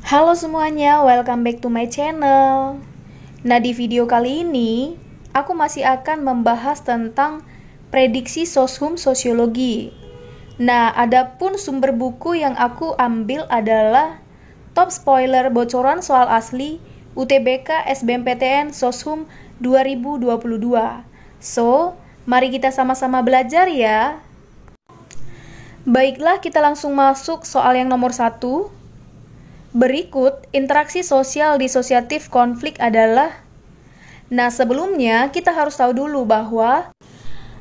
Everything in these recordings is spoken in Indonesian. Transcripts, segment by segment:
Halo semuanya, welcome back to my channel. Nah, di video kali ini, aku masih akan membahas tentang prediksi soshum sosiologi. Nah, adapun sumber buku yang aku ambil adalah Top Spoiler Bocoran Soal Asli UTBK SBMPTN Soshum 2022. So, mari kita sama-sama belajar ya. Baiklah, kita langsung masuk soal yang nomor 1. Berikut, interaksi sosial disosiatif konflik adalah. Nah, sebelumnya kita harus tahu dulu bahwa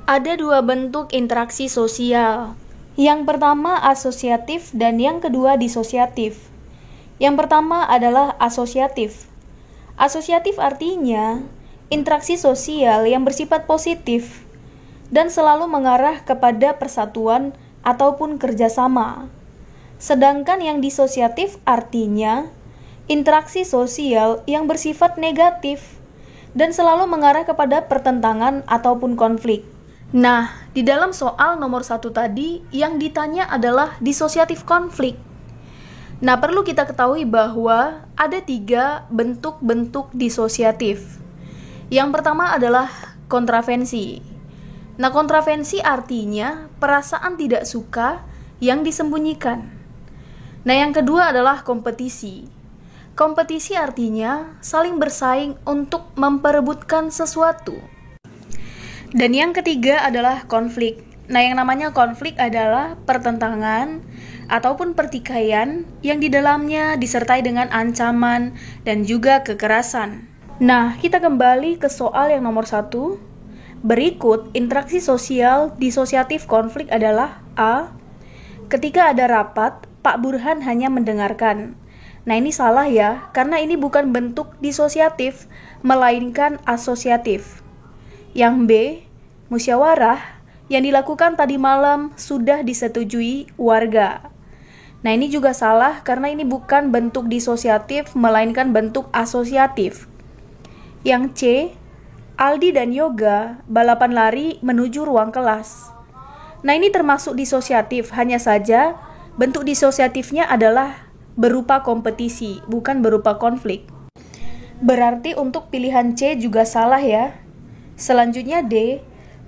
ada dua bentuk interaksi sosial. Yang pertama asosiatif dan yang kedua disosiatif. Yang pertama adalah asosiatif. Asosiatif artinya interaksi sosial yang bersifat positif dan selalu mengarah kepada persatuan ataupun kerjasama. Sedangkan yang disosiatif artinya interaksi sosial yang bersifat negatif dan selalu mengarah kepada pertentangan ataupun konflik. Nah, di dalam soal nomor 1 tadi yang ditanya adalah disosiatif konflik. Nah, perlu kita ketahui bahwa ada 3 bentuk-bentuk disosiatif. Yang pertama adalah kontravensi. Nah, kontravensi artinya perasaan tidak suka yang disembunyikan. Nah, yang kedua adalah kompetisi. Kompetisi artinya saling bersaing untuk memperebutkan sesuatu. Dan yang ketiga adalah konflik. Nah, yang namanya konflik adalah pertentangan ataupun pertikaian yang di dalamnya disertai dengan ancaman dan juga kekerasan. Nah, kita kembali ke soal yang nomor 1. Berikut interaksi sosial disosiatif konflik adalah A. Ketika ada rapat, Pak Burhan hanya mendengarkan. Nah, ini salah ya, karena ini bukan bentuk disosiatif, melainkan asosiatif. Yang B, musyawarah yang dilakukan tadi malam sudah disetujui warga. Nah, ini juga salah karena ini bukan bentuk disosiatif, melainkan bentuk asosiatif. Yang C, Aldi dan Yoga balapan lari menuju ruang kelas. Nah, ini termasuk disosiatif, hanya saja bentuk disosiatifnya adalah berupa kompetisi, bukan berupa konflik. Berarti untuk pilihan C juga salah ya. Selanjutnya D,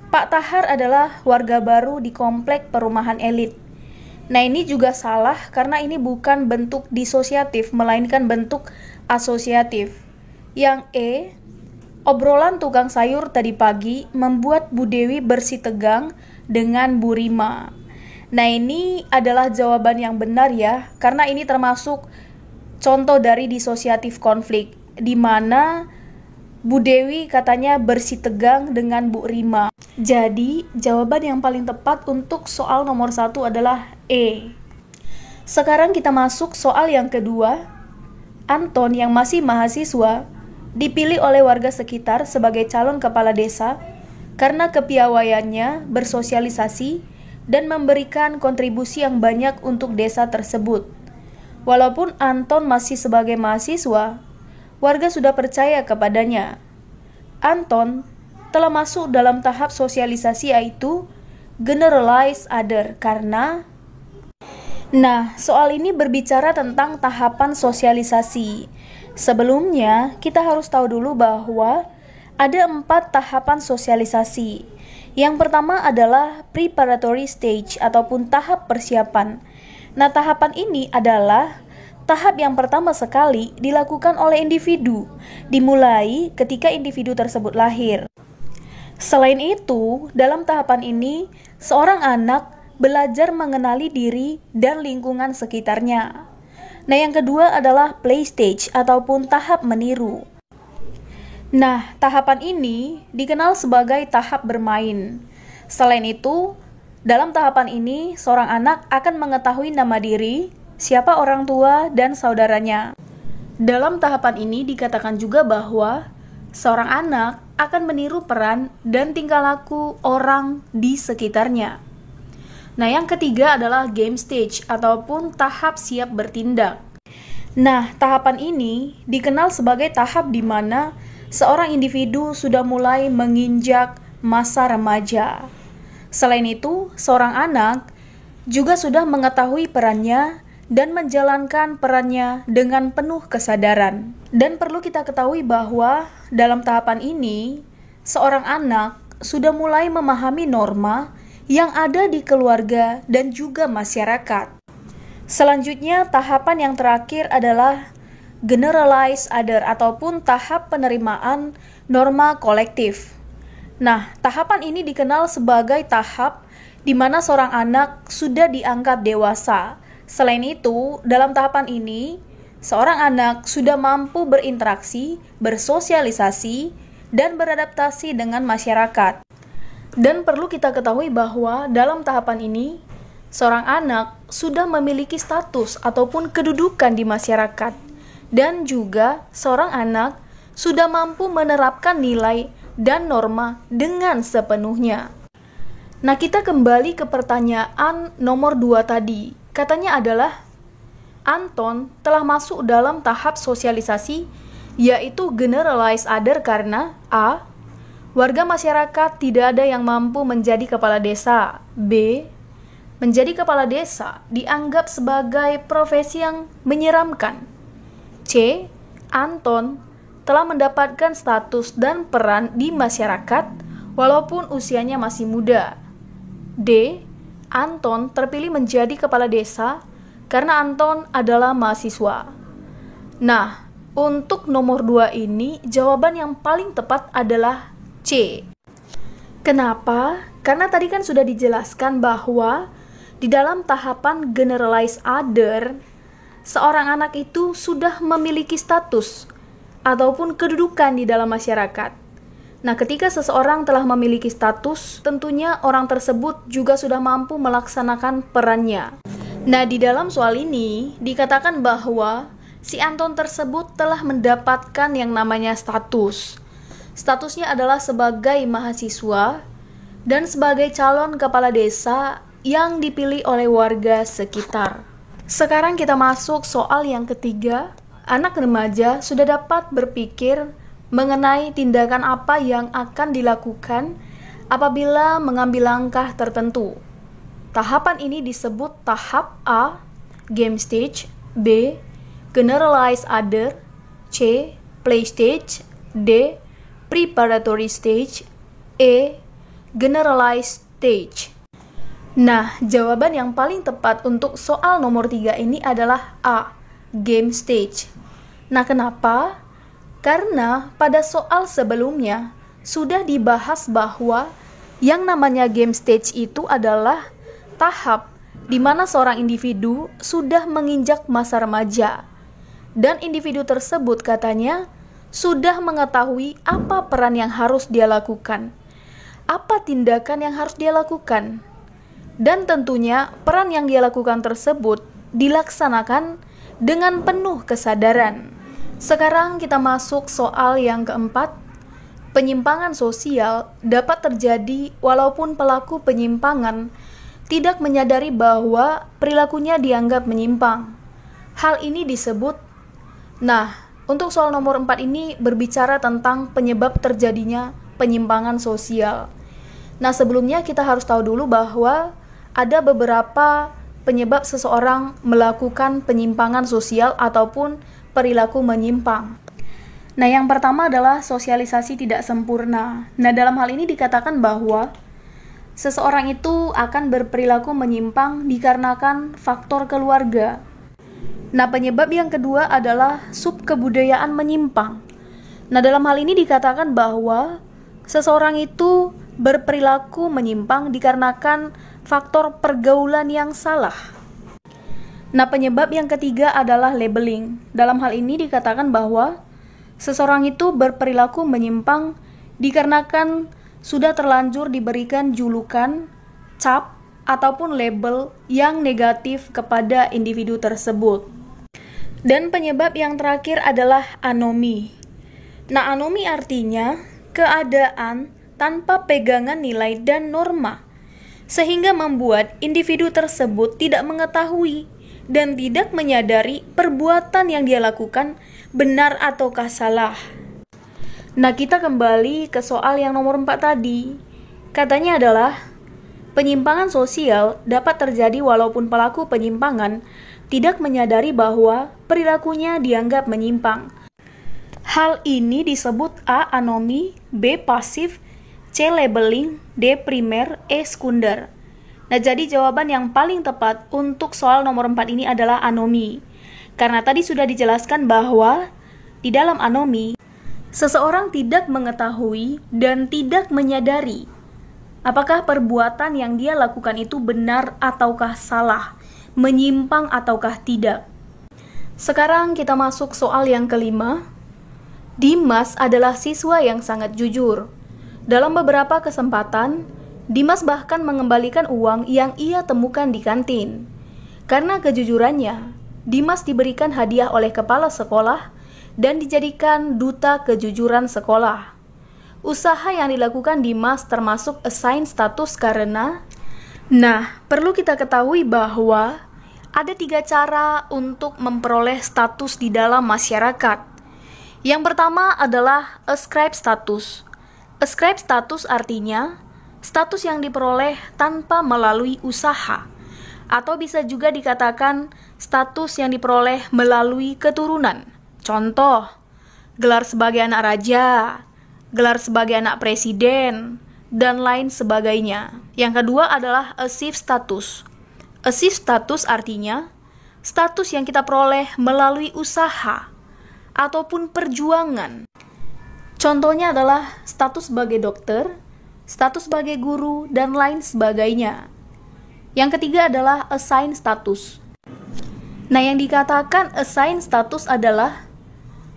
Pak Tahar adalah warga baru di komplek perumahan elit. Nah, ini juga salah karena ini bukan bentuk disosiatif, melainkan bentuk asosiatif. Yang E, obrolan tukang sayur tadi pagi membuat Bu Dewi bersitegang dengan Bu Rima. Nah, ini adalah jawaban yang benar ya, karena ini termasuk contoh dari disosiatif konflik, di mana Bu Dewi katanya bersitegang dengan Bu Rima. Jadi, jawaban yang paling tepat untuk soal nomor 1 adalah E. Sekarang kita masuk soal yang kedua. Anton yang masih mahasiswa dipilih oleh warga sekitar sebagai calon kepala desa karena kepiawaiannya bersosialisasi dan memberikan kontribusi yang banyak untuk desa tersebut. Walaupun Anton masih sebagai mahasiswa, warga sudah percaya kepadanya. Anton telah masuk dalam tahap sosialisasi yaitu generalize other karena. Nah, soal ini berbicara tentang tahapan sosialisasi. Sebelumnya, kita harus tahu dulu bahwa ada 4 tahapan sosialisasi. Yang pertama adalah preparatory stage ataupun tahap persiapan. Nah, tahapan ini adalah tahap yang pertama sekali dilakukan oleh individu, dimulai ketika individu tersebut lahir. Selain itu, dalam tahapan ini, seorang anak belajar mengenali diri dan lingkungan sekitarnya. Nah, yang kedua adalah play stage ataupun tahap meniru. Nah, tahapan ini dikenal sebagai tahap bermain. Selain itu, dalam tahapan ini, seorang anak akan mengetahui nama diri, siapa orang tua, dan saudaranya. Dalam tahapan ini dikatakan juga bahwa seorang anak akan meniru peran dan tingkah laku orang di sekitarnya. Nah, yang ketiga adalah game stage ataupun tahap siap bertindak. Nah, tahapan ini dikenal sebagai tahap di mana seorang individu sudah mulai menginjak masa remaja. Selain itu, seorang anak juga sudah mengetahui perannya dan menjalankan perannya dengan penuh kesadaran. Dan perlu kita ketahui bahwa dalam tahapan ini, seorang anak sudah mulai memahami norma yang ada di keluarga dan juga masyarakat. Selanjutnya, tahapan yang terakhir adalah generalize other ataupun tahap penerimaan norma kolektif. Nah, tahapan ini dikenal sebagai tahap di mana seorang anak sudah dianggap dewasa. Selain itu, dalam tahapan ini, seorang anak sudah mampu berinteraksi, bersosialisasi, dan beradaptasi dengan masyarakat. Dan perlu kita ketahui bahwa dalam tahapan ini, seorang anak sudah memiliki status ataupun kedudukan di masyarakat. Dan juga seorang anak sudah mampu menerapkan nilai dan norma dengan sepenuhnya. Nah, kita kembali ke pertanyaan nomor 2 tadi. Katanya adalah, Anton telah masuk dalam tahap sosialisasi, yaitu generalize other karena A. Warga masyarakat tidak ada yang mampu menjadi kepala desa. B. Menjadi kepala desa dianggap sebagai profesi yang menyeramkan. C. Anton telah mendapatkan status dan peran di masyarakat walaupun usianya masih muda. D. Anton terpilih menjadi kepala desa karena Anton adalah mahasiswa. Nah, untuk nomor 2 ini, jawaban yang paling tepat adalah C. Kenapa? Karena tadi kan sudah dijelaskan bahwa di dalam tahapan generalize other, seorang anak itu sudah memiliki status ataupun kedudukan di dalam masyarakat. Nah, ketika seseorang telah memiliki status, tentunya orang tersebut juga sudah mampu melaksanakan perannya. Nah, di dalam soal ini dikatakan bahwa si Anton tersebut telah mendapatkan yang namanya status. Statusnya adalah sebagai mahasiswa dan sebagai calon kepala desa yang dipilih oleh warga sekitar. Sekarang kita masuk soal yang ketiga. Anak remaja sudah dapat berpikir mengenai tindakan apa yang akan dilakukan apabila mengambil langkah tertentu. Tahapan ini disebut tahap A, game stage, B, generalize other, C, play stage, D, preparatory stage, E, generalize stage. Nah, jawaban yang paling tepat untuk soal nomor 3 ini adalah A, game stage. Nah, kenapa? Karena pada soal sebelumnya sudah dibahas bahwa yang namanya game stage itu adalah tahap di mana seorang individu sudah menginjak masa remaja. Dan individu tersebut katanya sudah mengetahui apa peran yang harus dia lakukan, apa tindakan yang harus dia lakukan. Dan tentunya peran yang dia lakukan tersebut dilaksanakan dengan penuh kesadaran. Sekarang kita masuk soal yang keempat. Penyimpangan sosial dapat terjadi walaupun pelaku penyimpangan tidak menyadari bahwa perilakunya dianggap menyimpang. Hal ini disebut. Nah, untuk soal nomor 4 ini berbicara tentang penyebab terjadinya penyimpangan sosial. Nah, sebelumnya kita harus tahu dulu bahwa ada beberapa penyebab seseorang melakukan penyimpangan sosial ataupun perilaku menyimpang. Nah, yang pertama adalah sosialisasi tidak sempurna. Nah, dalam hal ini dikatakan bahwa seseorang itu akan berperilaku menyimpang dikarenakan faktor keluarga. Nah, penyebab yang kedua adalah subkebudayaan menyimpang. Nah, dalam hal ini dikatakan bahwa seseorang itu berperilaku menyimpang dikarenakan faktor pergaulan yang salah. Nah, penyebab yang ketiga adalah labeling. Dalam hal ini dikatakan bahwa seseorang itu berperilaku menyimpang dikarenakan sudah terlanjur diberikan julukan, cap, ataupun label yang negatif kepada individu tersebut. Dan penyebab yang terakhir adalah anomi. Nah, anomi artinya keadaan tanpa pegangan nilai dan norma, sehingga membuat individu tersebut tidak mengetahui dan tidak menyadari perbuatan yang dia lakukan benar ataukah salah. Nah, kita kembali ke soal yang nomor 4 tadi. Katanya adalah, penyimpangan sosial dapat terjadi walaupun pelaku penyimpangan tidak menyadari bahwa perilakunya dianggap menyimpang. Hal ini disebut A. Anomi, B. Pasif, C. Labeling, D. Primer, E. Sekunder. Nah, jadi jawaban yang paling tepat untuk soal nomor 4 ini adalah anomi. Karena tadi sudah dijelaskan bahwa di dalam anomi, seseorang tidak mengetahui dan tidak menyadari apakah perbuatan yang dia lakukan itu benar ataukah salah, menyimpang ataukah tidak. Sekarang kita masuk soal yang kelima. Dimas adalah siswa yang sangat jujur. Dalam beberapa kesempatan, Dimas bahkan mengembalikan uang yang ia temukan di kantin. Karena kejujurannya, Dimas diberikan hadiah oleh kepala sekolah dan dijadikan duta kejujuran sekolah. Usaha yang dilakukan Dimas termasuk assign status karena perlu kita ketahui bahwa ada 3 cara untuk memperoleh status di dalam masyarakat. Yang pertama adalah ascribe status. Ascribe status artinya status yang diperoleh tanpa melalui usaha, atau bisa juga dikatakan status yang diperoleh melalui keturunan. Contoh, gelar sebagai anak raja, gelar sebagai anak presiden, dan lain sebagainya. Yang kedua adalah achieve status. Achieve status artinya status yang kita peroleh melalui usaha ataupun perjuangan. Contohnya adalah status sebagai dokter, status sebagai guru, dan lain sebagainya. Yang ketiga adalah assign status. Nah, yang dikatakan assign status adalah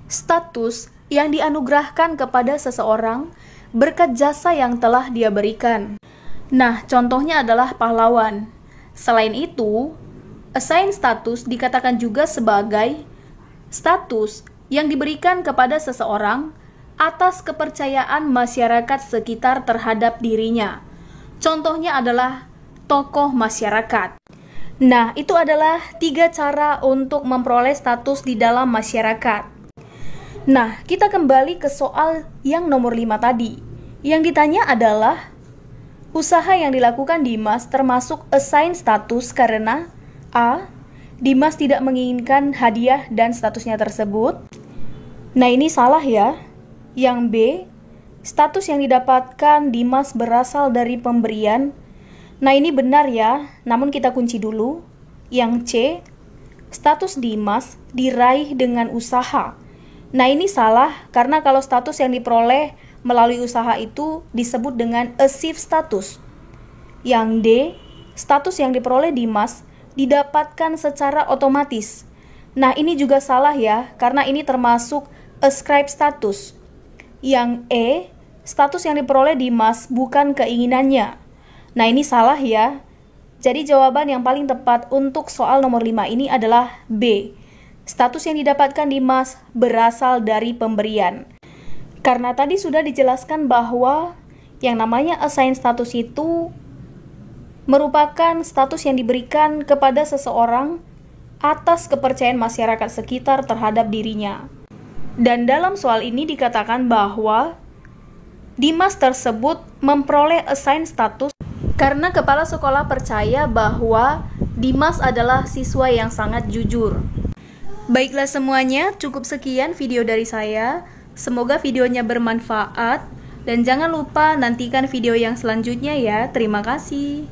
status yang dianugerahkan kepada seseorang berkat jasa yang telah dia berikan. Nah, contohnya adalah pahlawan. Selain itu, assign status dikatakan juga sebagai status yang diberikan kepada seseorang atas kepercayaan masyarakat sekitar terhadap dirinya. Contohnya adalah tokoh masyarakat. Nah, itu adalah 3 cara untuk memperoleh status di dalam masyarakat. Nah, kita kembali ke soal yang nomor 5 tadi. Yang ditanya adalah, usaha yang dilakukan Dimas termasuk assign status karena A. Dimas tidak menginginkan hadiah dan statusnya tersebut. Nah, ini salah ya. Yang B, status yang didapatkan Dimas berasal dari pemberian. Nah, ini benar ya, namun kita kunci dulu. Yang C, status Dimas diraih dengan usaha. Nah, ini salah karena kalau status yang diperoleh melalui usaha itu disebut dengan achieve status. Yang D, status yang diperoleh Dimas didapatkan secara otomatis. Nah, ini juga salah ya, karena ini termasuk ascribe status. Yang E, status yang diperoleh Dimas bukan keinginannya. Nah, ini salah ya. Jadi jawaban yang paling tepat untuk soal nomor 5 ini adalah B. Status yang didapatkan Dimas berasal dari pemberian. Karena tadi sudah dijelaskan bahwa yang namanya assign status itu merupakan status yang diberikan kepada seseorang atas kepercayaan masyarakat sekitar terhadap dirinya. Dan dalam soal ini dikatakan bahwa Dimas tersebut memperoleh assign status karena kepala sekolah percaya bahwa Dimas adalah siswa yang sangat jujur. Baiklah semuanya, cukup sekian video dari saya. Semoga videonya bermanfaat dan jangan lupa nantikan video yang selanjutnya ya. Terima kasih.